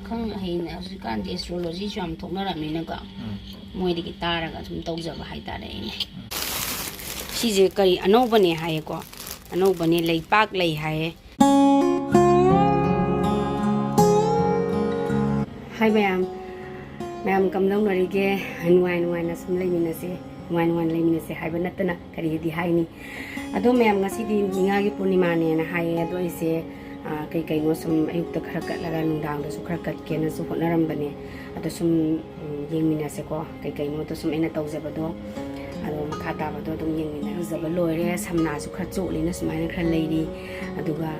ꯈꯪ ꯍꯩꯅ ꯍꯧꯖꯤꯛꯀꯥꯟꯗꯤ ꯑꯦꯁꯇ꯭ꯔꯣꯂꯣꯖꯤꯁꯨ ꯌꯥꯝ ꯊꯣꯛꯅꯔꯕꯅꯤꯅꯀꯣ ꯃꯣꯏꯗꯒꯤ ꯇꯥꯔꯒ ꯁꯨꯝ ꯇꯧꯖꯕ ꯍꯥꯏꯇꯥꯔꯦ ꯑꯩꯅ ꯁꯤꯁꯦ ꯀꯔꯤ ꯑꯅꯧꯕꯅꯦ ꯍꯥꯏꯌꯦꯀꯣ ꯑꯅꯧꯕꯅꯦ ꯂꯩꯄꯥꯛ ꯂꯩ ꯍꯥꯏꯌꯦ ꯍꯥꯏ ꯃꯌꯥꯝ ꯀꯝꯗꯧꯅꯔꯤꯒꯦ ꯅꯨꯡꯉꯥꯏꯅ ꯁꯨꯝ ꯂꯩꯃꯤꯟꯅꯁꯦ ꯅꯨꯡꯉꯥꯏꯅ ꯂꯩꯃꯤꯟꯅꯁꯦ ꯍꯥꯏꯕ ꯅꯠꯇꯅ ꯀꯔꯤꯗꯤ ꯍꯥꯏꯅꯤ ꯑꯗꯣ ꯃꯌꯥꯝ ꯉꯁꯤꯗꯤ ꯏꯉꯥꯒꯤ ꯄꯨꯔꯅꯤꯃꯥꯅꯦꯅ ꯍꯥꯏꯌꯦ ꯑꯗꯣ ꯑꯩꯁꯦ ꯀꯩꯅꯣ ꯁꯨꯝ ꯑꯌꯨꯛꯇ ꯈꯔ ꯀꯠꯂꯒ ꯅꯨꯡꯗꯥꯡꯗꯁꯨ ꯈꯔ ꯀꯠꯀꯦꯅꯁꯨ ꯍꯣꯠꯅꯔꯝꯕꯅꯦ ꯑꯗꯣ ꯁꯨꯝ ꯌꯦꯡꯃꯤꯟꯅꯁꯦꯀꯣ ꯀꯩꯅꯣꯗꯣ ꯁꯨꯝ ꯑꯩꯅ ꯇꯧꯖꯕꯗꯣ ꯑꯗꯣ ꯃꯈꯥ ꯇꯥꯕꯗꯣ ꯑꯗꯨꯝ ꯌꯦꯡꯃꯤꯟꯅꯔꯨꯖꯕ ꯂꯣꯏꯔꯦ ꯁꯝꯅꯥꯁꯨ ꯈꯔ ꯆꯣꯠꯂꯤꯅ ꯁꯨꯃꯥꯏꯅ ꯈꯔ ꯂꯩꯔꯤ ꯑꯗꯨꯒ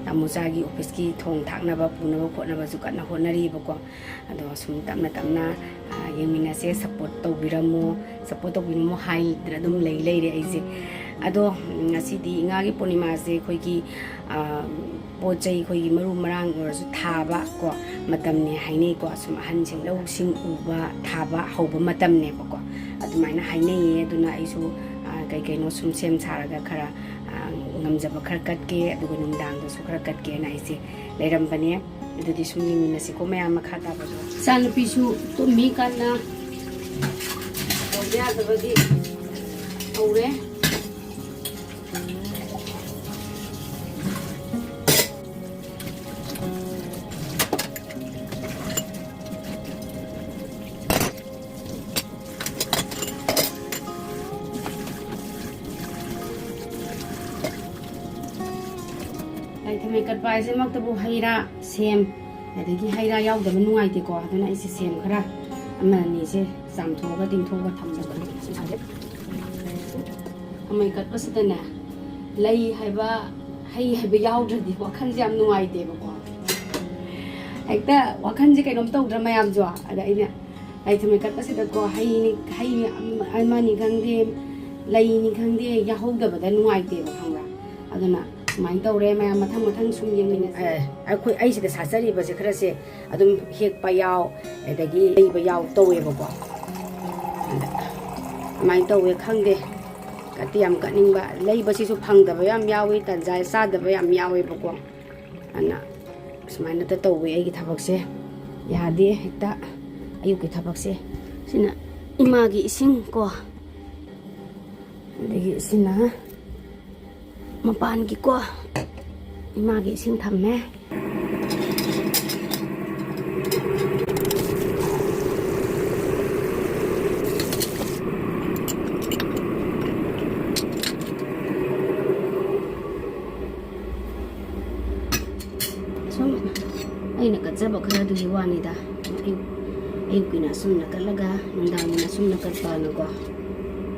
ꯇꯥꯃꯣꯆꯥꯒꯤ ꯑꯣꯐꯤꯁꯀꯤ ꯊꯣꯡ ꯊꯥꯛꯅꯕ ꯄꯨꯅꯕ ꯈꯣꯠꯅꯕꯁꯨ ꯀꯟꯅ ꯍꯣꯠꯅꯔꯤꯕꯀꯣ ꯑꯗꯣ ꯁꯨꯝ ꯇꯞꯅ ꯌꯦꯡꯃꯤꯟꯅꯁꯦ ꯁꯞꯄꯣꯔꯠ ꯇꯧꯕꯤꯔꯝꯃꯣ ꯍꯥꯏꯗꯅ ꯑꯗꯨꯝ ꯂꯩꯔꯦ ꯑꯩꯁꯦ ꯑꯗꯣ ꯉꯁꯤꯗꯤ ꯏꯉꯥꯒꯤ ꯄꯨꯔꯅꯤꯃꯥꯁꯦ ꯑꯩꯈꯣꯏꯒꯤ ꯄꯣꯠ ꯆꯩ ꯑꯩꯈꯣꯏꯒꯤ ꯃꯔꯨ ꯃꯔꯥꯡ ꯑꯣꯏꯔꯁꯨ ꯊꯥꯕ ꯀꯣ ꯃꯇꯝꯅꯦ ꯍꯥꯏꯅꯩꯀꯣ ꯁꯨꯝ ꯑꯍꯟꯁꯤꯡ ꯂꯧꯁꯤꯡ ꯎꯕ ꯊꯥꯕ ꯍꯧꯕ ꯃꯇꯝꯅꯦꯕꯀꯣ ꯑꯗꯨꯃꯥꯏꯅ ꯍꯥꯏꯅꯩꯌꯦ ꯑꯗꯨꯅ ꯑꯩꯁꯨ ꯀꯩꯅꯣ ꯁꯨꯝ ꯁꯦꯝ ꯁꯥꯔꯒ ꯈꯔ ꯉꯝꯖꯕꯈꯔ ꯀꯠꯀꯦ ꯑꯗꯨꯒ ꯅꯨꯡꯗꯥꯡꯗꯁꯨꯈꯔ ꯀꯠꯀꯦꯅ ꯑꯩꯁꯦ ꯂꯩꯔꯝꯕꯅꯦ ꯑꯗꯨꯗꯤ ꯁꯨꯝ ꯌꯦꯡꯃꯤꯟꯅꯁꯤꯀꯣ ꯃꯌꯥꯝ ꯃꯈꯥ ꯇꯥꯕꯗꯣ ꯏꯆꯥꯅꯨꯄꯤꯁꯨ ꯇꯨꯝꯃꯤ ꯀꯟꯅ ꯇꯧꯕ ꯌꯥꯗꯕꯒꯤ ꯍꯧꯔꯦ ꯂꯩꯊꯃꯩ ꯀꯠꯄ ꯍꯥꯏꯁꯤꯃꯛꯇꯕꯨ ꯍꯩꯔꯥ ꯁꯦꯝ ꯑꯗꯒꯤ ꯍꯩꯔꯥ ꯌꯥꯎꯗꯕ ꯅꯨꯡꯉꯥꯏꯇꯦꯀꯣ ꯑꯗꯨꯅ ꯑꯩꯁꯦ ꯁꯦꯝ ꯈꯔ ꯑꯃ ꯑꯅꯤꯁꯦ ꯆꯥꯝꯊꯣꯛꯑꯒ ꯇꯤꯡꯊꯣꯛꯑꯒ ꯊꯝꯖꯕꯅꯦ ꯊꯃꯩ ꯀꯠꯄꯁꯤꯗꯅꯦ ꯂꯩ ꯍꯥꯏꯕ ꯍꯩ ꯍꯥꯏꯕ ꯌꯥꯎꯗ꯭ꯔꯗꯤ ꯋꯥꯈꯜꯁꯦ ꯌꯥꯝ ꯅꯨꯡꯉꯥꯏꯇꯦꯕꯀꯣ ꯍꯦꯛꯇ ꯋꯥꯈꯜꯁꯦ ꯀꯩꯅꯣꯝ ꯇꯧꯗ꯭ꯔꯥ ꯃꯌꯥꯝꯁꯨ ꯑꯗ ꯑꯩꯅ ꯂꯩꯊꯃꯩ ꯀꯠꯄꯁꯤꯗꯀꯣ ꯍꯩ ꯑꯃꯅꯤ ꯈꯪꯗꯦ ꯂꯩꯅꯤꯈꯪꯗꯦ ꯌꯥꯍꯧꯗꯕꯗ ꯅꯨꯡꯉꯥꯏꯇꯦꯕ ꯈꯪꯕ꯭ꯔꯥ ꯑꯗꯨꯅ ꯁꯨꯃꯥꯏꯅ ꯇꯧꯔꯦ ꯃꯌꯥꯝ ꯃꯊꯪ ꯁꯨꯝ ꯌꯦꯡꯃꯤꯟꯅꯁꯦ ꯑꯩꯁꯤꯗ ꯁꯥꯖꯔꯤꯕꯁꯦ ꯈꯔꯁꯦ ꯑꯗꯨꯝ ꯍꯦꯛꯄ ꯌꯥꯎ ꯑꯗꯒꯤ ꯂꯩꯕ ꯌꯥꯎ ꯇꯧꯋꯦꯕꯀꯣ ꯑꯗꯨꯃꯥꯏꯅ ꯇꯧꯋꯦ ꯈꯪꯗꯦ ꯀꯠꯇꯤ ꯌꯥꯝ ꯀꯠꯅꯤꯡꯕ ꯂꯩꯕꯁꯤꯁꯨ ꯐꯪꯗꯕ ꯌꯥꯝ ꯌꯥꯎꯋꯤ ꯇꯟꯖꯥ ꯆꯥꯗꯕ ꯌꯥꯝ ꯌꯥꯎꯋꯦꯕꯀꯣ ꯑꯗꯨꯅ ꯁꯨꯃꯥꯏꯅꯇ ꯇꯧꯋꯦ ꯑꯩꯒꯤ ꯊꯕꯛꯁꯦ ꯌꯥꯗꯦ ꯍꯦꯛꯇ ꯑꯌꯨꯛꯀꯤ ꯊꯕꯛꯁꯦ ꯁꯤꯅ ꯏꯃꯥꯒꯤ ꯏꯁꯤꯡ ꯀꯣ ꯑꯗꯒꯤ ꯁꯤꯅ ꯃꯄꯥꯟꯒꯤꯀꯣ ꯏꯃꯥꯒꯤ ꯏꯁꯤꯡ ꯊꯝꯃꯦ ꯁꯨꯝ ꯑꯩꯅ ꯀꯠꯆꯕ ꯈꯔꯗꯨꯒꯤ ꯋꯥꯅꯤꯗ ꯑꯌꯨꯛꯀꯤꯅ ꯑꯁꯨꯝꯅ ꯀꯠꯂꯒ ꯅꯨꯡꯗꯥꯡꯒꯤꯅ ꯑꯁꯨꯝꯅ ꯀꯠꯄꯅꯀꯣ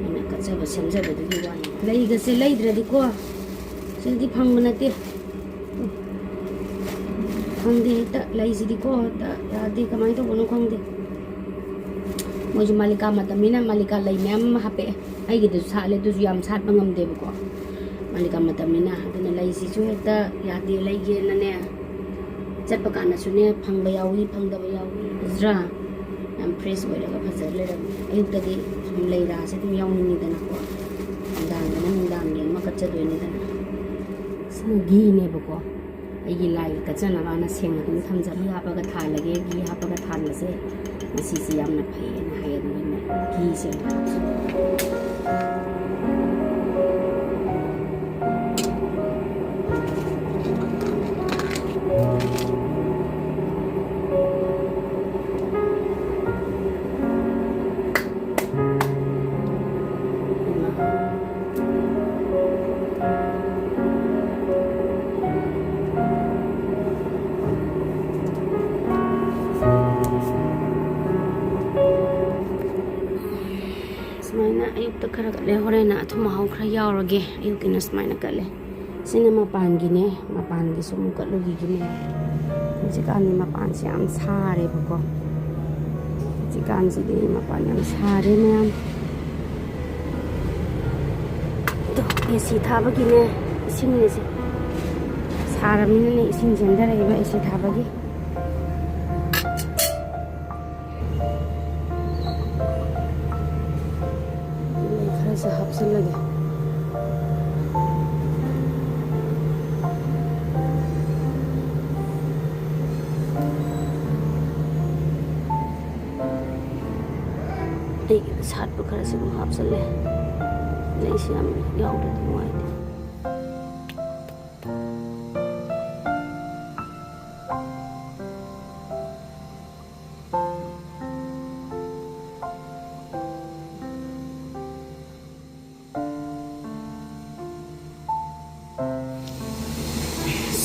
ꯑꯩꯅ ꯀꯠꯆꯕ ꯁꯦꯝꯖꯕꯗꯨꯒꯤ ꯋꯥꯅꯤ ꯂꯩꯒꯁꯦ ꯂꯩꯗ꯭ꯔꯗꯤꯀꯣ ꯁꯤꯗꯤ ꯐꯪꯕ ꯅꯠꯇꯦ ꯈꯪꯗꯦ ꯍꯦꯛꯇ ꯂꯩꯁꯤꯗꯤꯀꯣ ꯍꯦꯛꯇ ꯌꯥꯗꯦ ꯀꯃꯥꯏꯅ ꯇꯧꯕꯅꯣ ꯈꯪꯗꯦ ꯃꯣꯏꯁꯨ ꯃꯥꯂꯤꯀꯥ ꯃꯇꯝꯅꯤꯅ ꯃꯥꯂꯤꯀꯥ ꯂꯩ ꯃꯌꯥꯝ ꯑꯃ ꯍꯥꯞꯄꯛꯑꯦ ꯑꯩꯒꯤꯗꯁꯨ ꯁꯥꯠꯂꯦ ꯑꯗꯨꯁꯨ ꯌꯥꯝ ꯁꯥꯠꯄ ꯉꯝꯗꯦꯕꯀꯣ ꯃꯥꯂꯤꯀꯥ ꯃꯇꯝꯅꯤꯅ ꯑꯗꯨꯅ ꯂꯩꯁꯤꯁꯨ ꯍꯦꯛꯇ ꯌꯥꯗꯦ ꯂꯩꯒꯦꯅꯅꯦ ꯆꯠꯄ ꯀꯥꯟꯗꯁꯨꯅꯦ ꯐꯪꯕ ꯌꯥꯎꯏ ꯐꯪꯗꯕ ꯌꯥꯎꯏ ꯐꯖ꯭ꯔꯥ ꯌꯥꯝ ꯐ꯭ꯔꯦꯁ ꯑꯣꯏꯔꯒ ꯐꯖꯅ ꯂꯩꯔꯝꯃꯤ ꯑꯌꯨꯛꯇꯗꯤ ꯁꯨꯝ ꯂꯩꯔꯥꯁꯦ ꯑꯗꯨꯝ ꯌꯥꯎꯅꯤꯡꯉꯤꯗꯅꯀꯣ ꯅꯨꯡꯗꯥꯡꯗꯅ ꯅꯨꯡꯗꯥꯡꯒꯤ ꯑꯃ ꯀꯠꯆꯗꯣꯏꯅꯤꯗꯅ ꯁꯤꯅ ꯘꯤꯅꯦꯕꯀꯣ ꯑꯩꯒꯤ ꯂꯥꯏꯒꯤ ꯀꯠꯆꯅꯕꯅ ꯁꯦꯡꯅ ꯑꯗꯨꯝ ꯊꯝꯖ ꯘꯤ ꯍꯥꯞꯄꯒ ꯊꯥꯜꯂꯒꯦ ꯘꯤ ꯍꯥꯞꯄꯒ ꯊꯥꯟꯕꯁꯦ ꯃꯁꯤꯁꯦ ꯌꯥꯝꯅ ꯐꯩꯌꯦꯅ ꯍꯥꯏ ꯑꯗꯨꯅ ꯘꯤꯁꯦ sumana ayuk ta khara kale horena athuma hau khara yaurage ayukina sumana kale sina mapan gine mapan gi sumu katlugi gine jikan ni mapan si am sare bako jikan si di mapan am sare ma'am to esi thaba gine ising ne si saramina ne ising jendara iba esi thaba gi से हफ्से लगे ꯂꯩꯒꯤꯗ ꯁꯥꯠꯄ ꯈꯔꯁꯨ ꯑꯗꯨꯝ ꯍꯥꯞꯆꯜꯂꯦ ꯂꯩꯁꯤ ꯌꯥꯝ ꯌꯥꯎꯗ꯭ꯔꯗꯤ ꯅꯨꯡꯉꯥꯏꯇꯦ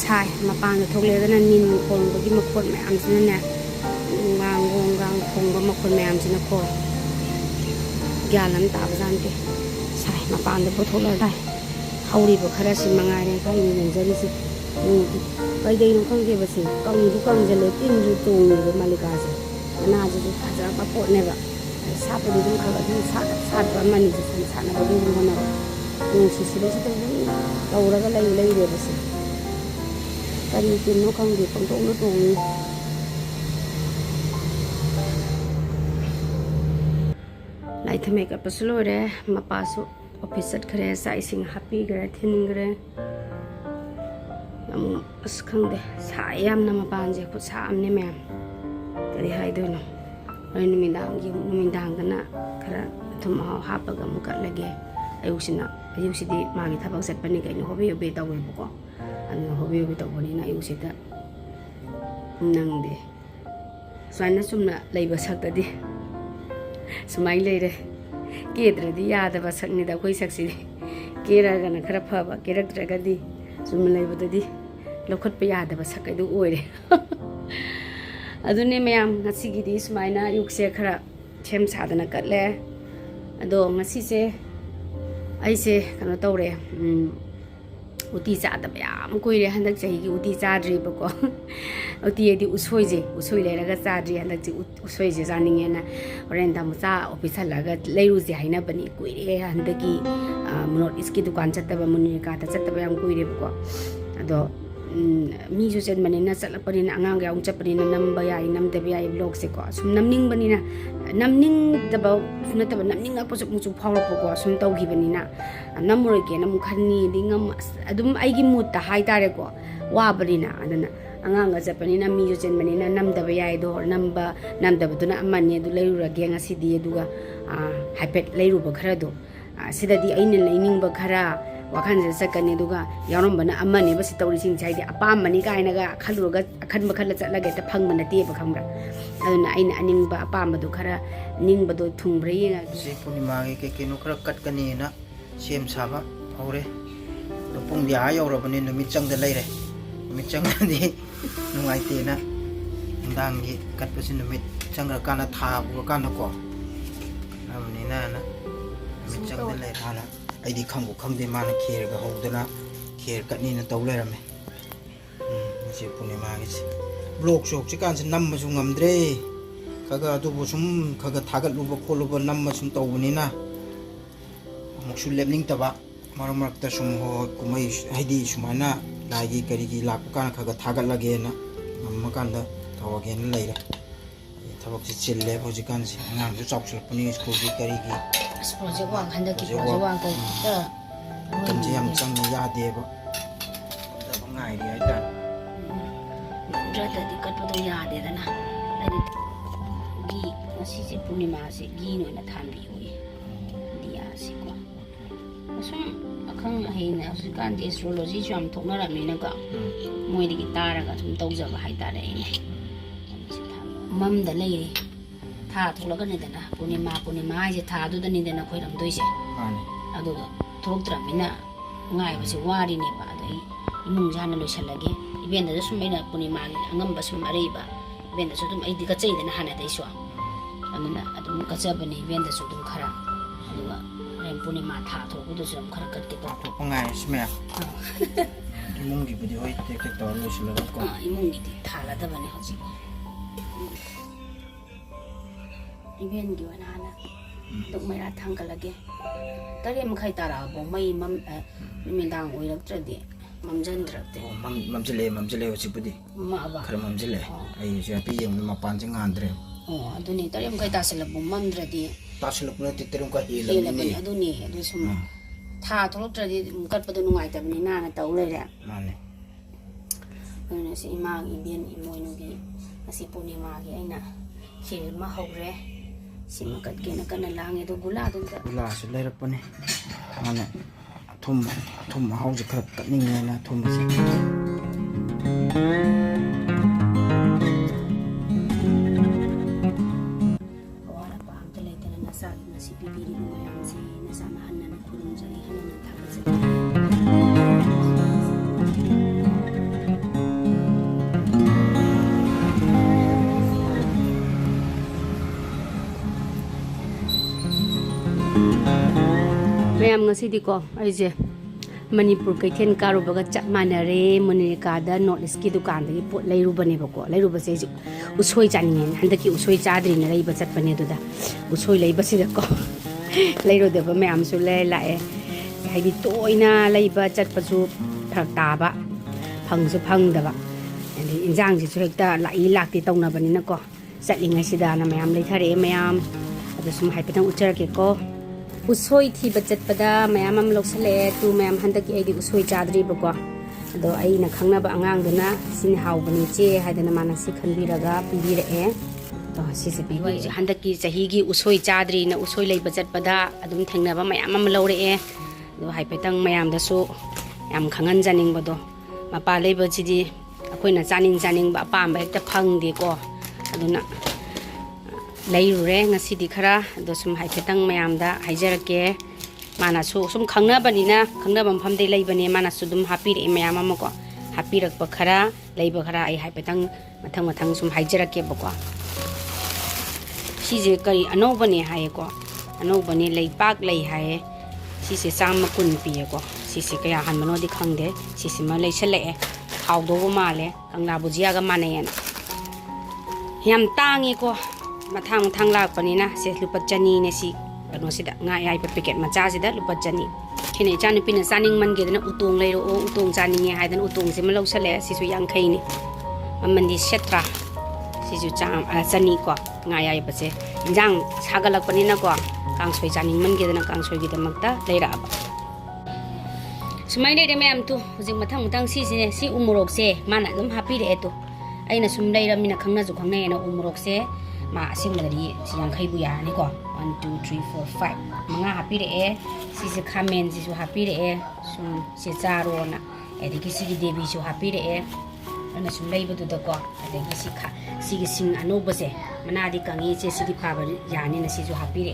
ꯁꯥꯏ ꯃꯄꯥꯟꯗ ꯊꯣꯛꯂꯛꯑꯒꯅ ꯅꯤꯟ ꯈꯣꯡꯕꯒꯤ ꯃꯈꯣꯟ ꯃꯌꯥꯝꯁꯤꯅꯅꯦ ꯉꯥꯡ ꯈꯣꯡꯕ ꯃꯈꯣꯟ ꯃꯌꯥꯝꯁꯤꯅꯀꯣ ꯒ꯭ꯌꯥꯟ ꯑꯃ ꯇꯥꯕꯖꯥꯠꯅꯠꯇꯦ ꯁꯥꯏ ꯃꯄꯥꯟꯗ ꯄꯨꯊꯣꯛꯂꯛꯑꯗꯥꯏ ꯍꯧꯔꯤꯕ ꯈꯔꯁꯤ ꯃꯉꯥꯏꯔꯦ ꯈꯔ ꯌꯦꯡꯖꯔꯤꯁꯤ ꯀꯩꯗꯩꯅꯣ ꯈꯪꯗꯦꯕꯁꯦ ꯀꯪꯁꯨ ꯀꯪꯁꯤꯜꯂꯦ ꯇꯤꯟꯁꯨ ꯆꯣꯡꯉꯦꯕ ꯃꯥꯂꯤꯀꯥꯁꯦ ꯃꯅꯥꯁꯤꯁꯨ ꯐꯖꯕ ꯄꯣꯠꯅꯦꯕ ꯁꯥꯠꯄꯗꯤ ꯑꯗꯨꯝ ꯈꯔ ꯑꯗꯨꯝ ꯁꯥꯠꯄ ꯑꯃꯅꯤꯁꯦ ꯁꯥꯠꯅꯕꯒꯤ ꯑꯗꯨꯝ ꯍꯣꯠꯅꯕ ꯅꯨꯡꯁꯤꯁꯤꯗꯩꯁꯤꯗ ꯑꯗꯨꯝ ꯇꯧꯔꯒ ꯂꯩꯔꯦꯕꯁꯦ ꯀꯔꯤ ꯇꯤꯟꯅꯣ ꯈꯪꯗꯦ ꯄꯪꯇꯣꯡꯅ ꯇꯣꯡꯉꯤ ꯂꯥꯏ ꯊꯝꯃꯩ ꯀꯠꯄꯁꯨ ꯂꯣꯏꯔꯦ ꯃꯄꯥꯁꯨ ꯑꯣꯐꯤꯁ ꯆꯠꯈ꯭ꯔꯦ ꯆꯥꯛ ꯏꯁꯤꯡ ꯍꯥꯞꯄꯤꯈ꯭ꯔꯦ ꯊꯤꯟꯈ꯭ꯔꯦ ꯑꯃꯨꯛ ꯑꯁ ꯈꯪꯗꯦ ꯁꯥꯏ ꯌꯥꯝꯅ ꯃꯄꯥꯟꯁꯦ ꯈꯨꯠꯁꯥ ꯑꯃꯅꯦ ꯃꯌꯥꯝ ꯀꯔꯤ ꯍꯥꯏꯗꯣꯏꯅꯣ ꯍꯣꯔꯦꯟ ꯅꯨꯃꯤꯗꯥꯡꯗꯅ ꯈꯔ ꯑꯊꯨꯝ ꯑꯍꯥꯎ ꯍꯥꯞꯄꯒ ꯑꯃꯨꯛ ꯀꯠꯂꯒꯦ ꯑꯌꯨꯛꯁꯤꯗꯤ ꯃꯥꯒꯤ ꯊꯕꯛ ꯆꯠꯄꯅꯤ ꯀꯩꯅꯣ ꯍꯣꯕꯦ ꯍꯣꯕꯦ ꯇꯧꯋꯦꯕꯀꯣ ꯑꯗꯨꯅ ꯍꯣꯕꯦ ꯍꯣꯕꯦ ꯇꯧꯕꯅꯤꯅ ꯑꯌꯨꯛꯁꯤꯗ ꯅꯪꯗꯦ ꯁꯨꯃꯥꯏꯅ ꯆꯨꯝꯅ ꯂꯩꯕ ꯁꯛꯇꯗꯤ ꯁꯨꯃꯥꯏꯅ ꯂꯩꯔꯦ ꯀꯦꯗ꯭ꯔꯗꯤ ꯌꯥꯗꯕ ꯁꯛꯅꯤꯗ ꯑꯩꯈꯣꯏ ꯁꯛꯁꯤꯗꯤ ꯀꯦꯔꯒꯅ ꯈꯔ ꯐꯕ ꯀꯦꯔꯛꯇ꯭ꯔꯒꯗꯤ ꯆꯨꯝꯅ ꯂꯩꯕꯗꯗꯤ ꯂꯧꯈꯠꯄ ꯌꯥꯗꯕ ꯁꯛꯀꯩꯗꯨ ꯑꯣꯏꯔꯦ ꯑꯗꯨꯅꯦ ꯃꯌꯥꯝ ꯉꯁꯤꯒꯤꯗꯤ ꯁꯨꯃꯥꯏꯅ ꯑꯌꯨꯛꯁꯦ ꯈꯔ ꯁꯦꯝ ꯁꯥꯗꯅ ꯀꯠꯂꯦ ꯑꯗꯣ ꯉꯁꯤꯁꯦ ꯑꯩꯁꯦ ꯀꯩꯅꯣ ꯇꯧꯔꯦ ꯎꯇꯤ ꯆꯥꯗꯕ ꯌꯥꯝ ꯀꯨꯏꯔꯦ ꯍꯟꯗꯛ ꯆꯍꯤꯒꯤ ꯎꯇꯤ ꯆꯥꯗ꯭ꯔꯤꯕꯀꯣ ꯎꯇꯤ ꯍꯥꯏꯗꯤ ꯎꯁꯣꯏ ꯂꯩꯔꯒ ꯆꯥꯗ꯭ꯔꯤ ꯍꯟꯗꯛꯁꯤ ꯎꯁꯣꯏꯁꯦ ꯆꯥꯅꯤꯡꯉꯦꯅ ꯍꯣꯔꯦꯟ ꯃꯆꯥ ꯑꯣꯐꯤꯁ ꯍꯜꯂꯒ ꯂꯩꯔꯨꯁꯦ ꯍꯥꯏꯅꯕꯅꯤ ꯀꯨꯏꯔꯦ ꯍꯟꯗꯛꯀꯤ ꯅꯣꯔꯠ ꯏꯁꯀꯤ ꯗꯨꯀꯥꯟ ꯆꯠꯇꯕ ꯃꯨꯅꯤꯀꯥꯗ ꯆꯠꯇꯕ ꯌꯥꯝ ꯀꯨꯏꯔꯦꯕꯀꯣ ꯑꯗꯣ ꯃꯤꯁꯨ ꯆꯟꯕꯅꯤꯅ ꯆꯠꯂꯛꯄꯅꯤꯅ ꯑꯉꯥꯡꯒ ꯌꯥꯎꯅ ꯆꯠꯄꯅꯤ나 ꯅꯝꯕ ꯌꯥꯏ ꯅꯝꯗꯕ ꯌꯥꯏ ꯕ꯭ꯂꯣꯛꯁꯦꯀꯣ ꯁꯨꯝ ꯅꯝꯅꯤꯡꯕꯅꯤꯅ ꯅꯝꯅꯤꯡꯗꯕꯁꯨ ꯅꯠꯇꯕ ꯅꯝꯅꯤꯡꯉꯛꯄꯁꯨ ꯑꯃꯨꯛꯁꯨ ꯐꯥꯎꯔꯛꯄꯀꯣ ꯁꯨꯝ ꯇꯧꯈꯤꯕꯅꯤꯅ ꯅꯝꯃꯔꯣꯏꯒꯦꯅ ꯑꯃꯨꯛ ꯈꯟꯅꯤꯗꯤ ꯑꯗꯨꯝ ꯑꯩꯒꯤ ꯃꯨꯠꯇ ꯍꯥꯏꯇꯥꯔꯦꯀꯣ ꯋꯥꯕꯅꯤꯅ ꯑꯗꯨꯅ ꯑꯉꯥꯡꯒ ꯆꯠꯄꯅꯤ나 ꯃꯤꯁꯨ ꯆꯟꯕꯅꯤꯅ ꯅꯝꯗꯕ ꯌꯥꯏ ꯑꯗꯣ ꯅꯝꯗꯕꯗꯨꯅ ꯑꯃꯅꯤ ꯑꯗꯨ ꯂꯩꯔꯨꯔꯒꯦ ꯉꯁꯤꯗꯤ ꯑꯗꯨꯒ ꯍꯥꯏꯐꯦꯠ ꯂꯩꯔꯨꯕ ꯈꯔꯗꯣ ꯁꯤꯗꯗꯤ ꯑꯩꯅ ꯂꯩꯅꯤꯡꯕ ꯈꯔ ꯋꯥꯈꯜꯁꯤꯗ ꯆꯠꯀꯅꯤ ꯑꯗꯨꯒ ꯌꯥꯎꯔꯝꯕꯅ ꯑꯃꯅꯦꯕ ꯁꯤ ꯇꯧꯔꯤꯁꯤꯡꯁꯦ ꯍꯥꯏꯗꯤ ꯑꯄꯥꯝꯕꯅꯤ ꯀꯥꯏꯅꯒ ꯈꯜꯂꯨꯔꯒ ꯑꯈꯟꯕ ꯈꯜꯂ ꯆꯠꯂꯒ ꯍꯦꯛꯇ ꯐꯪꯕ ꯅꯠꯇꯦꯕ ꯈꯪꯕ꯭ꯔꯥ ꯑꯗꯨꯅ ꯑꯩꯅ ꯑꯅꯤꯡꯕ ꯑꯄꯥꯝꯕꯗꯣ ꯈꯔ ꯅꯤꯡꯕꯗꯣ ꯊꯨꯡꯕ꯭ꯔꯥ ꯌꯦꯡꯉꯒꯦ ꯁꯤ ꯄꯨꯔꯅꯤꯃꯥꯒꯤ ꯀꯩꯅꯣ ꯈꯔ ꯀꯠꯀꯅꯤꯅ ꯁꯦꯝ ꯁꯥꯕ ꯍꯧꯔꯦ ꯑꯗꯣ ꯄꯨꯡꯗꯤ ꯌꯧꯔꯕꯅꯤ ꯅꯨꯃꯤꯠ ꯆꯪꯗ ꯂꯩꯔꯦ ꯅꯨꯃꯤꯠ ꯆꯪꯉꯗꯤ ꯅꯨꯡꯉꯥꯏꯇꯦꯅ ꯅꯨꯡꯗꯥꯡꯒꯤ ꯀꯠꯄꯁꯤ ꯅꯨꯃꯤꯠ ꯆꯪꯉꯀꯥꯟꯗ ꯊꯥ ꯎꯔꯀꯥꯟꯗꯀꯣ ꯀꯠꯅꯕꯅꯤꯅ ꯅꯨꯃꯤꯠ ꯆꯪꯗ ꯂꯩꯔꯦ ꯍꯥꯟꯅ ꯑꯩꯗꯤ ꯈꯪꯕꯨ ꯈꯪꯗꯦ ꯃꯥꯅ ꯈꯦꯔꯒ ꯍꯧꯗꯅ ꯈꯦꯔ ꯀꯠꯅꯤꯅ ꯇꯧ ꯂꯩꯔꯝꯃꯦ ꯉꯁꯤ ꯄꯨꯔꯅꯤꯃꯥꯒꯤꯁꯤ ꯕ꯭ꯂꯣꯛꯁꯨ ꯍꯧꯖꯤꯛꯀꯥꯟꯁꯤ ꯅꯝꯕꯁꯨ ꯉꯝꯗ꯭ꯔꯦ ꯈꯒ ꯑꯗꯨꯕꯨ ꯁꯨꯝ ꯈꯒ ꯊꯥꯒꯠꯂꯨꯕ ꯈꯣꯠꯂꯨꯕ ꯅꯝꯕ ꯁꯨꯝ ꯇꯧꯕꯅꯤꯅ ꯑꯃꯨꯛꯁꯨ ꯂꯦꯞꯅꯤꯡꯗꯕ ꯃꯔꯛ ꯃꯔꯛꯇ ꯁꯨꯝ ꯀꯨꯝꯍꯩ ꯍꯥꯏꯗꯤ ꯁꯨꯃꯥꯏꯅ ꯂꯥꯏꯒꯤ ꯀꯔꯤꯒꯤ ꯂꯥꯛꯄ ꯀꯥꯟꯗ ꯈꯒ ꯊꯥꯒꯠꯂꯒꯦꯅ ꯉꯝꯃꯀꯥꯟꯗ ꯇꯧꯔꯒꯦꯅ ꯂꯩꯔꯦ ꯊꯕꯛꯁꯤ ꯆꯤꯜꯂꯦꯕ ꯍꯧꯖꯤꯛꯀꯥꯟꯁꯤ ꯑꯉꯥꯡꯁꯨ ꯆꯥꯎꯁꯤꯜꯂꯛꯄꯅꯤ ꯁ꯭ꯀꯨꯜꯒꯤ ꯀꯔꯤꯒꯤ ꯄ꯭ꯔꯣꯖꯦꯛ ꯋꯥꯡ ꯍꯟꯗꯛꯀꯤ ꯄ꯭ꯔꯣꯖꯦꯛ ꯋꯥꯡ ꯃꯇꯝꯁꯦ ꯌꯥꯝ ꯆꯪꯅ ꯌꯥꯗꯦꯕ ꯐꯖꯕ ꯉꯥꯏꯔꯤ ꯍꯥꯏꯇꯥꯔꯦ ꯅꯠꯇ꯭ꯔꯗꯤ ꯀꯠꯄꯗꯣ ꯌꯥꯗꯦꯗꯅ ꯍꯥꯏꯗꯤ ꯘꯤ ꯉꯁꯤꯁꯦ ꯄꯨꯔꯅꯤꯃꯥꯁꯦ ꯘꯤꯅ ꯑꯣꯏꯅ ꯊꯥꯟꯕꯤꯌꯨꯌꯦ ꯗꯤꯌꯥꯁꯤꯀꯣ ꯁꯨꯝ ꯑꯈꯪ ꯑꯍꯩꯅ ꯍꯧꯖꯤꯛꯀꯥꯟꯗꯤ ꯑꯦꯁꯇ꯭ꯔꯣꯂꯣꯖꯤꯁꯨ ꯌꯥꯝ ꯊꯣꯛꯅꯔꯕꯅꯤꯅꯀꯣ ꯃꯣꯏꯗꯒꯤ ꯇꯥꯔꯒ ꯁꯨꯝ ꯇꯧꯖꯕ ꯍꯥꯏꯇꯥꯔꯦ ꯑꯩꯅ ꯃꯝꯗ ꯂꯩꯔꯤ ꯊꯥ ꯊꯣꯛꯂꯛꯀꯅꯤꯗꯅ ꯄꯨꯔꯅꯤꯃꯥ ꯍꯥꯏꯁꯦ ꯊꯥꯗꯨꯗꯅꯤꯗꯅ ꯈꯣꯏꯔꯝꯗꯣꯏꯁꯦ ꯑꯗꯨꯒ ꯊꯣꯛꯂꯛꯇ꯭ꯔꯕꯅꯤꯅ ꯉꯥꯏꯕꯁꯦ ꯋꯥꯔꯤꯅꯦꯕ ꯑꯗꯣ ꯑꯩ ꯏꯃꯨꯡꯁꯦ ꯍꯥꯟꯅ ꯂꯣꯏꯁꯤꯜꯂꯒꯦ ꯏꯚꯦꯟꯗꯁꯨ ꯁꯨꯝ ꯑꯩꯅ ꯄꯨꯔꯅꯤꯃꯥꯒꯤ ꯑꯉꯝꯕ ꯁꯨꯝ ꯑꯔꯩꯕ ꯏꯚꯦꯟꯗꯁꯨ ꯑꯗꯨꯝ ꯑꯩꯗꯤ ꯀꯠꯆꯩꯗꯅ ꯍꯥꯟꯅꯗꯩꯁꯨ ꯑꯗꯨꯅ ꯑꯗꯨꯝ ꯀꯠꯆꯕꯅꯦ ꯏꯚꯦꯟꯗꯁꯨ ꯑꯗꯨꯝ ꯈꯔ ꯑꯗꯨꯒ ꯍꯣꯔꯦꯟ ꯄꯨꯔꯅꯤꯃꯥ ꯊꯥ ꯊꯣꯛꯄꯗꯁꯨ ꯑꯗꯨꯝ ꯈꯔ ꯀꯠꯀꯦ ꯊꯣꯛꯄ ꯉꯥꯏꯔꯁꯤ ꯃꯌꯥꯝ ꯏꯃꯨꯡꯒꯤꯕꯨꯗꯤ ꯍꯣꯏ ꯇꯦꯛ ꯇꯦꯛ ꯇꯧꯔ ꯂꯣꯏꯁꯤꯜꯂꯒꯀꯣ ꯏꯃꯨꯡꯒꯤꯗꯤ ꯊꯥꯜꯂꯗꯕꯅꯦ ꯍꯧꯖꯤꯛ ꯏꯚꯦꯟꯒꯤ ꯑꯣꯏꯅ ꯍꯥꯟꯅ ꯗꯨꯛ ꯃꯩꯔꯥ ꯊꯥꯡꯒꯠꯂꯒꯦ 8:30 ꯇꯥꯔꯛꯑꯕꯣ ꯃꯩ ꯅꯨꯃꯤꯗꯥꯡ ꯑꯣꯏꯔꯛꯇ꯭ꯔꯗꯤ ꯃꯝꯖꯟꯗ꯭ꯔꯛꯇꯦ ꯃꯝꯖꯤꯜꯂꯛꯑꯦ ꯍꯧꯖꯤꯛꯄꯨꯗꯤ ꯈꯔ ꯃꯝꯖꯤꯜꯂꯛꯑꯦ ꯑꯩꯁꯦ ꯍꯥꯏꯐꯦꯠ ꯌꯦꯡꯕꯗ ꯃꯄꯥꯟꯁꯦ ꯉꯥꯟꯗ꯭ꯔꯦ ꯑꯗꯨꯅꯤ 8:30 ꯇꯥꯁꯤꯜꯂꯛꯄ ꯃꯝꯗ꯭ꯔꯗꯤ ꯇꯥꯁꯤꯜꯂꯛꯄ ꯅꯠꯇꯦ 8:30 ꯍꯦꯜꯂꯕꯅꯤꯅꯦ ꯑꯗꯨꯅꯤ ꯑꯗꯨ ꯁꯨꯝ ꯊꯥ ꯊꯣꯛꯂꯛꯇ꯭ꯔꯗꯤ ꯀꯠꯄꯗꯣ ꯅꯨꯡꯉꯥꯏꯇꯕꯅꯤꯅ ꯇꯧ ꯂꯩꯔꯦ ꯃꯥꯅꯦ ꯑꯗꯨꯅ ꯁꯤ ꯏꯃꯥꯒꯤ ꯏꯕꯦꯟ ꯏꯃꯣꯏꯅꯨꯒꯤ ꯉꯁꯤ ꯄꯨꯔꯅꯤꯃꯥꯒꯤ ꯑꯩꯅ ꯈꯦꯔ ꯑꯃ ꯍꯧꯔꯦ Sima kat kena kana lang itu gula tu. Gula su lerakpani. Mana thum hausa khara katningena thum se. Wala pa ang talay na nasa si pipili mo yan si nasamahan na nakulong jari hanan ng tapos sa. Mayam ngasi ko ay je Manipur kaithen karubaga chap manare Monica North East ki dukan dagi pot leiruba ne bako leiruba se usoi chaningen handaki usoi chadri na leiba chatpane duda usoi leiba sida ko leiro deba mayam su le lae haidi toina leiba chatpasu thak taba phangsu phangdaba andi injang ji su hekta lai lakti tawna bani na ko chatlingai sida na mayam leithare mayam adu sum haipatang uchar ke ko usoi thi bachat pada mayam am loksale tu mayam handaki aidi usoi chadri bako ado ai na khangna ba angang duna sin haw bani che haidana mana si khanbiraga pibire e to si se bibi handaki chahi gi usoi chadri na usoi lei bachat pada adum thengna ba mayam am lore e do haipetang mayam da su yam khangan janing bado mapa lei ba chidi akoina janing ba pam ba ekta phang de ko aduna leirure ngasi di khara do sum haipetang mayam da haijarake mana su sum khangna banina khangna bampham de leibane mana su dum hapire mayam amako hapirak pa khara leiba khara ai haipetang mathang sum haijarake bako sije kari ano bane haye ko ano bane leipak lei haye sise sam kun piye ko sise kaya han mano di khangde sise ma leisale hawdo go male kangna bujia ga manayen yam tangi ko mathang lakpanina se lupa chani ne si ano sida nga ai pa packet macha sida lupa chani khine chani pina saning man ge dana utong leiro o utong chani nge haidan utong se malo sale si su yang khai ni amandi setra si ju cham chani ko nga ai pa se injang sagalakpanina ko kangsoi chaning man ge dana kangsoi gi damakta leira ba sumai de mem tu hujing mathang si umurok se mana dum happy de to aina sum leira mina khangna ju khangne na umurok se ma simari siang khai bu ya ni ko 1 2 3 4 5 manga happy de si se khamen ji su happy de sum se charo na ediki si devi su happy de ana sum lei bu da ko ediki si kha si gi sing anu ba se mana di kangi che si di pha ba ya ni na si su happy de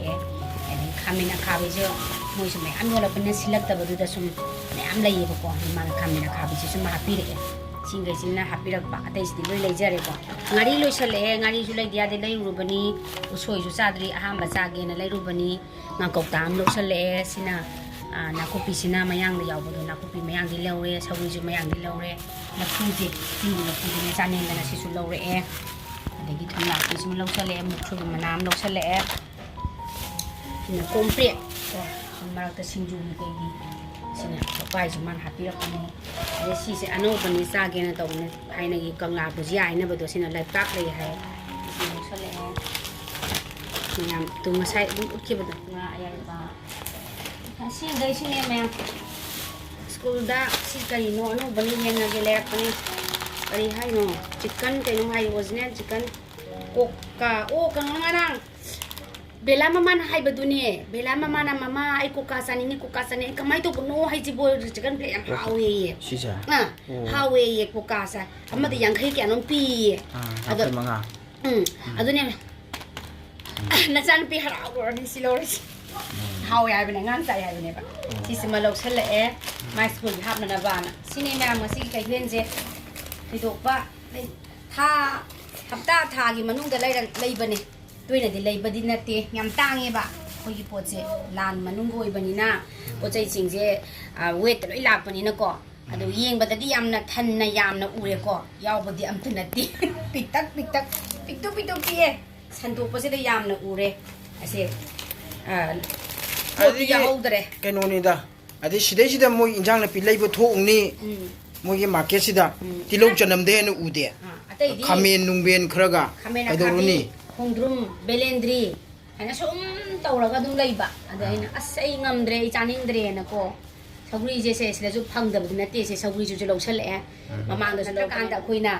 ediki khamen na kha ba je moi sum mai anu la ban silak ta ba du da sum ne am lei ba ko mana khamen na kha ba si sum happy de singai sinna happy rak ba atai sti loi leijare ko ngari loi sale ngari su lai dia de lai rubani usoi su sadri aham ba cha ge na lai rubani nga kok tam lo sale sina na kopi sina mayang le yaw bo na kopi mayang di lore sawi ju mayang di lore na phuji ti na phuji ne cha ne na si su lore e adegi thumla ki su lo sale mu thu manam lo sale sina kompre ko marak ta singju ni kai gi sina pai su man happy rak ni de si se ano bani sa ge na to ne ai na gi kangla bu ji ai na ba do sina lai pak le hai sina sale sina tu ma sai bu ki ba nga ai ba si dai si ne me school da si kai no no bani ne na ge le pani kari hai no chicken kai no hai original chicken koka o kang ngarang bela mama na hai baduni bela mama na mama ai koka sani ni koka sani kamai to no hai ji bo chicken play am hawe ye sisa hawe ye koka sa amma de yang khai kya no pi ado manga adune na chan pi hara go ni silori hawe ai bene ngan sai ai bene ba si sima lok sel e my school hap na ba na sini ma ma si kai len je ti do ba tha hapta tha gi manung da lai bane toina di lei badi na te yam tange ba khoi gi pot se lan manung goi bani na pochai sing je weight loi lak bani na ko adu yeng ba di yam na than na yam na ure ko yaw badi am thna ti pik tak pik tu pi e san tu pose de yam na ure ase adi ya hodre ke no ni da adi sida moi injang na pi lei bu thong ni moi gi market sida ti lok janam de na u de khamen nungben khraga adoruni Hongdrum belendri ana sum tawraga dum leiba ada ina asai ngamdre chaningdre na ko sagri je se sila ju phangdab na te se sagri ju lo sale mamang da kan da khoina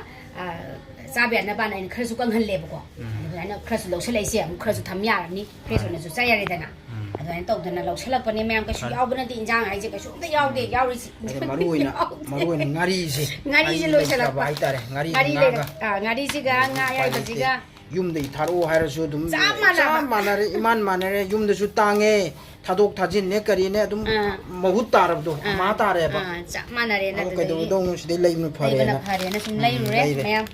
ꯆꯥꯕ ꯌꯥꯅꯕꯅ ꯑꯩꯅ ꯈꯔꯁꯨ ꯀꯪꯍꯜꯂꯦꯕꯀꯣ ꯑꯗꯨꯃꯥꯏꯅ ꯈꯔꯁꯨ ꯂꯧꯁꯤꯜꯂꯛꯏꯁꯦ ꯑꯃꯨꯛ ꯈꯔꯁꯨ ꯊꯝ ꯌꯥꯔꯕꯅꯤ fresh ꯑꯣꯏꯅꯁꯨ ꯆꯥ ꯌꯥꯔꯦꯗꯅ ꯑꯗꯨꯃꯥꯏꯅ ꯇꯧꯗꯅ ꯂꯧꯁꯤꯜꯂꯛꯄꯅꯦ ꯃꯌꯥꯝ ꯀꯩꯁꯨ ꯌꯥꯎꯕ ꯅꯠꯇꯦ ꯏꯟꯖꯥꯡ ꯍꯥꯏꯁꯦ ꯀꯩꯁꯨ ꯑꯝꯇ ꯌꯥꯎꯗꯦ ꯌꯥꯎꯔꯤꯁꯤ ꯃꯔꯨ ꯑꯣꯏꯅ ꯉꯥꯔꯤꯁꯦ ꯉꯥꯔꯤꯁꯦ ꯂꯣꯏꯁꯤꯜꯂꯛꯄ ꯍꯥꯏꯇꯥꯔꯦ ꯉꯥꯔꯤ ꯂꯩꯔ ꯉꯥꯔꯤꯁꯤꯒ ꯉꯥ ꯑꯌꯥꯏꯕꯁꯤꯒ ꯌꯨꯝꯗꯩ ꯊꯥꯔꯛꯑꯣ ꯍꯥꯏꯔꯁꯨ ꯑꯗꯨꯝ ꯆꯞ ꯃꯥꯟꯅꯔꯦ ꯏꯃꯥꯟ ꯃꯥꯟꯅꯔꯦ ꯌꯨꯝꯗꯁꯨ ꯇꯥꯡꯉꯦ ꯊꯥꯗꯣꯛ ꯊꯥꯖꯤꯟꯅꯦ ꯀꯔꯤꯅꯦ ꯑꯗꯨꯝ ꯃꯍꯨꯠ ꯇꯥꯔꯕꯗꯣ ꯑꯃ ꯇꯥꯔꯦꯕ ꯆꯞ ꯃꯥꯟꯅꯔꯦꯅ ꯑꯗꯨ ꯀꯩꯗꯧꯗꯧꯅꯣ ꯁꯤꯗꯩ ꯂꯩꯕꯅ ꯐꯔꯦꯅ ꯁꯨꯝ ꯂꯩꯔꯨꯔꯦ ꯃꯌꯥꯝ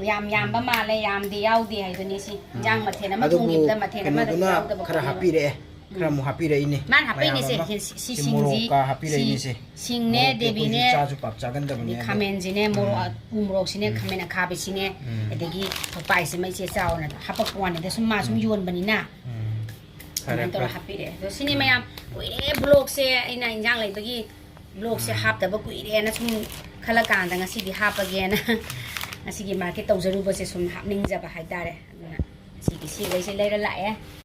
ꯌꯥꯝ ꯌꯥꯝꯕ ꯃꯥꯜꯂꯦ ꯌꯥꯝꯗꯤ ꯌꯥꯎꯗꯦ ꯍꯥꯏꯗꯨꯅꯤ ꯁꯤ ꯏꯟꯖꯥꯡ ꯃꯊꯦꯜ ꯑꯃ ꯊꯣꯡꯈꯤꯕꯗ ꯃꯊꯦꯜ ꯑꯃꯗ ꯌꯥꯎꯗꯕ ꯈꯔ ꯍꯥꯞꯄꯤꯔꯛꯑꯦ ꯈꯔ ꯑꯃꯨꯛ ꯍꯥꯞꯄꯤꯔꯛꯏꯅꯦ ꯃꯥꯅ ꯍꯥꯞꯄꯛꯏꯅꯦꯁꯦ ꯁꯤ ꯁꯤꯡꯁꯤ ꯍꯥꯞꯄꯤꯔꯛꯏꯅꯦꯁꯦ ꯁꯤꯡꯅꯦ ꯗꯦꯕꯤꯅꯦ ꯆꯥꯁꯨ ꯄꯥꯛ ꯆꯥꯒꯟꯗꯕꯅꯦ ꯈꯥꯃꯦꯟꯁꯤꯅꯦ ꯃꯣꯔꯣꯛ ꯎ ꯃꯣꯔꯣꯛꯁꯤꯅꯦ ꯈꯥꯃꯦꯟ ꯑꯈꯥꯕꯤꯁꯤꯅꯦ ꯑꯗꯒꯤ ꯊꯣꯛꯄꯥꯏꯁꯤꯃ ꯏꯆꯦ ꯆꯥꯎꯅ ꯍꯥꯞꯄꯛꯄ ꯋꯥꯅꯤꯗ ꯁꯨꯝ ꯃꯥ ꯁꯨꯝ ꯌꯣꯟꯕꯅꯤꯅ ꯑꯗꯨꯃꯥꯏꯅ ꯇꯧꯔ ꯍꯥꯞꯄꯤꯔꯛꯑꯦ ꯑꯗꯣ ꯁꯤꯅꯤ ꯃꯌꯥꯝ ꯀꯨꯏꯔꯦ ꯕ꯭ꯂꯣꯛꯁꯦ ꯑꯩꯅ ꯏꯟꯖꯥꯡ ꯂꯩꯕꯒꯤ ꯕ꯭ꯂꯣꯛꯁꯦ ꯍꯥꯞꯇꯕ ꯀꯨꯏꯔꯦꯅ ꯁꯨꯝ ꯈꯜꯂꯀꯥꯟꯗ ꯉꯁꯤꯗꯤ ꯍꯥꯞꯄꯒꯦꯅ ꯉꯁꯤꯒꯤ ꯃꯥꯔꯀꯦꯠ ꯇꯧꯖꯔꯨꯕꯁꯦ ꯁꯨꯝ ꯍꯥꯞꯅꯤꯡꯖꯕ ꯍꯥꯏꯇꯥꯔꯦ ꯑꯗꯨꯅ ꯁꯤꯒꯩꯁꯦ ꯂꯩꯔ ꯂꯥꯛꯑꯦ